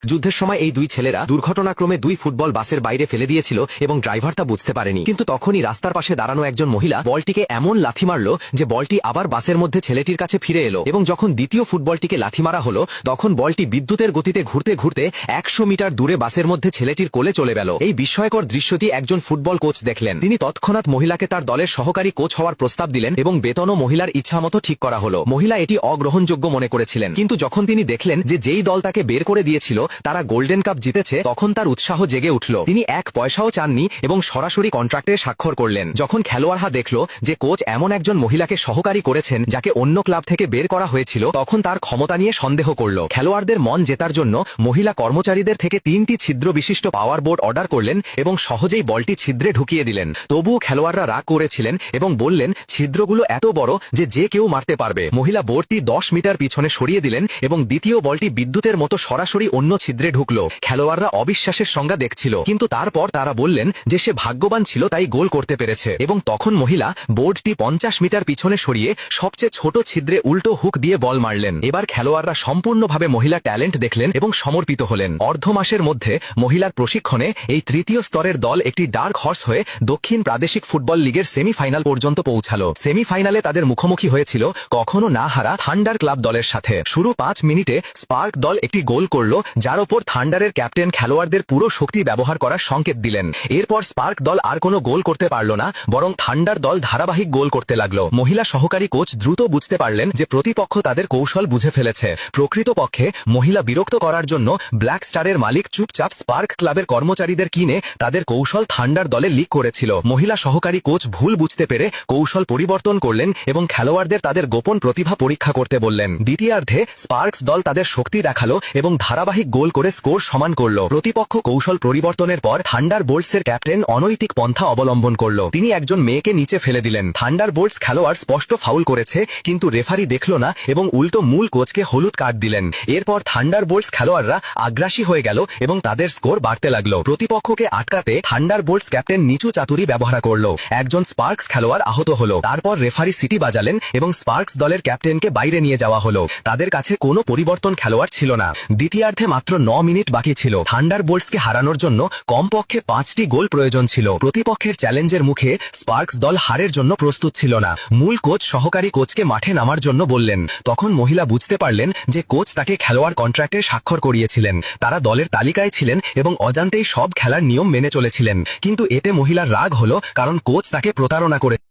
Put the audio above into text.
যুদ্ধের সময় এই দুই ছেলেরা দুর্ঘটনাক্রমে দুই ফুটবল বাসের বাইরে ফেলে দিয়েছিল এবং ড্রাইভার তা বুঝতে পারেনি। কিন্তু তখনই রাস্তার পাশে দাঁড়ানো একজন মহিলা বলটিকে এমন লাথি মারল যে বলটি আবার বাসের মধ্যে ছেলেটির কাছে ফিরে এলো এবং যখন দ্বিতীয় ফুটবলটিকে লাথি মারা হলো তখন বলটি বিদ্যুতের গতিতে ঘুরতে ঘুরতে 100 মিটার দূরে বাসের মধ্যে ছেলেটির কোলে চলে গেল। এই বিস্ময়কর দৃশ্যটি একজন ফুটবল কোচ দেখলেন। তিনি তৎক্ষণাৎ মহিলাকে তার দলের সহকারী কোচ হওয়ার প্রস্তাব দিলেন এবং বেতনও মহিলার ইচ্ছামতো ঠিক করা হলো। মহিলা এটি অগ্রহণযোগ্য মনে করেছিলেন, কিন্তু যখন তিনি দেখলেন যে যেই দল তাকে বের করে দিয়েছিল তারা গোল্ডেন কাপ জিতেছে তখন তার উৎসাহ জেগে উঠল। তিনি 1 পয়সাও চাননি এবং সরাসরি কন্ট্রাক্টে স্বাক্ষর করলেন। যখন খেলোয়াড়রা দেখল যে কোচ এমন একজন মহিলাকে সহকারী করেছেন যাকে অন্য ক্লাব থেকে বের করা হয়েছিল তখন তার ক্ষমতা নিয়ে সন্দেহ করল। খেলোয়াড়দের মন জেতার জন্য মহিলা কর্মচারীদের থেকে 3টি ছিদ্র বিশিষ্ট পাওয়ার বোর্ড অর্ডার করলেন এবং সহজেই বলটি ছিদ্রে ঢুকিয়ে দিলেন। তবুও খেলোয়াড়রা রাগ করেছিলেন এবং বললেন ছিদ্রগুলো এত বড় যে কেউ মারতে পারবে। মহিলা বোর্ডটি 10 মিটার পিছনে সরিয়ে দিলেন এবং দ্বিতীয় বলটি বিদ্যুতের মতো সরাসরি অন্য ছিদ্রে ঢুকল। খেলোয়াড়রা অবিশ্বাসের সংজ্ঞা দেখছিল, কিন্তু তারপর তারা বললেন যে সে ভাগ্যবান ছিল তাই গোল করতে পেরেছে। এবং তখন মহিলা বোর্ডটি 50 মিটার পিছনে সরিয়ে সবচেয়ে ছোট ছিদ্রে উল্টো হুক দিয়ে বল মারলেন। এবার খেলোয়াড়রা সম্পূর্ণভাবে মহিলা ট্যালেন্ট দেখলেন এবং সমর্পিত হলেন। অর্ধ মাসের মধ্যে মহিলার প্রশিক্ষণে এই তৃতীয় স্তরের দল একটি ডার্ক হর্স হয়ে দক্ষিণ প্রাদেশিক ফুটবল লিগের সেমিফাইনাল পর্যন্ত পৌঁছালো। সেমিফাইনালে তাদের মুখোমুখি হয়েছিল কখনো না হারা থান্ডার ক্লাব দলের সাথে। শুরু 5 মিনিটে স্পার্ক দল একটি গোল করল, যার ওপর থান্ডারের ক্যাপ্টেন খেলোয়াড়দের পুরো শক্তি ব্যবহার করার সংকেত দিলেন। এরপর স্পার্ক দল আর কোনো গোল করতে পারল না, বরং থান্ডার দল ধারাবাহিক গোল করতে লাগলো। মহিলা সহকারী কোচ দ্রুত বুঝতে পারলেন যে প্রতিপক্ষ তাদের কৌশল বুঝে ফেলেছে। প্রকৃতপক্ষে মহিলা বিরক্ত করার জন্য ব্ল্যাক স্টারের মালিক চুপচাপ স্পার্ক ক্লাবের কর্মচারীদের কিনে তাদের কৌশল থান্ডার দলে লিক করেছিল। মহিলা সহকারী কোচ ভুল বুঝতে পেরে কৌশল পরিবর্তন করলেন এবং খেলোয়াড়দের তাদের গোপন প্রতিভা পরীক্ষা করতে বললেন। দ্বিতীয়ার্ধে স্পার্কস দল তাদের শক্তি দেখালো এবং ধারাবাহিক গোল করে স্কোর সমান করল। প্রতিপক্ষ কৌশল পরিবর্তনের পর থান্ডার বোল্টসের ক্যাপ্টেন অনৈতিক পন্থা অবলম্বন করল। তিনি একজন মেয়েকে নিচে ফেলে দিলেন। থান্ডার বোল্টস খেলোয়াড় স্পষ্ট ফাউল করেছে, কিন্তু রেফারি দেখল না এবং উল্টো মূল কোচকে হলুদ কার্ড দিলেন। এরপর থান্ডার বোল্টস খেলোয়াড়রা আগ্রাসী হয়ে গেল এবং তাদের স্কোর বাড়তে লাগলো। প্রতিপক্ষকে আটকাতে থান্ডার বোল্টস ক্যাপ্টেন নিচু চাতুরি ব্যবহার করল। একজন স্পার্কস খেলোয়াড় আহত হল। তারপর রেফারি সিটি বাজালেন এবং স্পার্কস দলের ক্যাপ্টেনকে বাইরে নিয়ে যাওয়া হলো। তাদের কাছে কোনো পরিবর্তন খেলোয়াড় ছিল না। দ্বিতীয়ার্ধে মাত্র 9 মিনিট বাকি ছিল। থান্ডার বোল্টসকে হারানোর জন্য কমপক্ষে 5টি গোল প্রয়োজন ছিল। প্রতিপক্ষের চ্যালেঞ্জের মুখে স্পার্কস দল হারের জন্য প্রস্তুত ছিল না। মূল কোচ সহকারী কোচকে মাঠে নামার জন্য বললেন। তখন মহিলা বুঝতে পারলেন যে কোচ তাকে খেলোয়াড় কন্ট্রাক্টে স্বাক্ষর করিয়েছিলেন। তারা দলের তালিকায় ছিলেন এবং অজান্তেই সব খেলার নিয়ম মেনে চলেছিলেন। কিন্তু এতে মহিলার রাগ হলো, কারণ কোচ তাকে প্রতারণা করে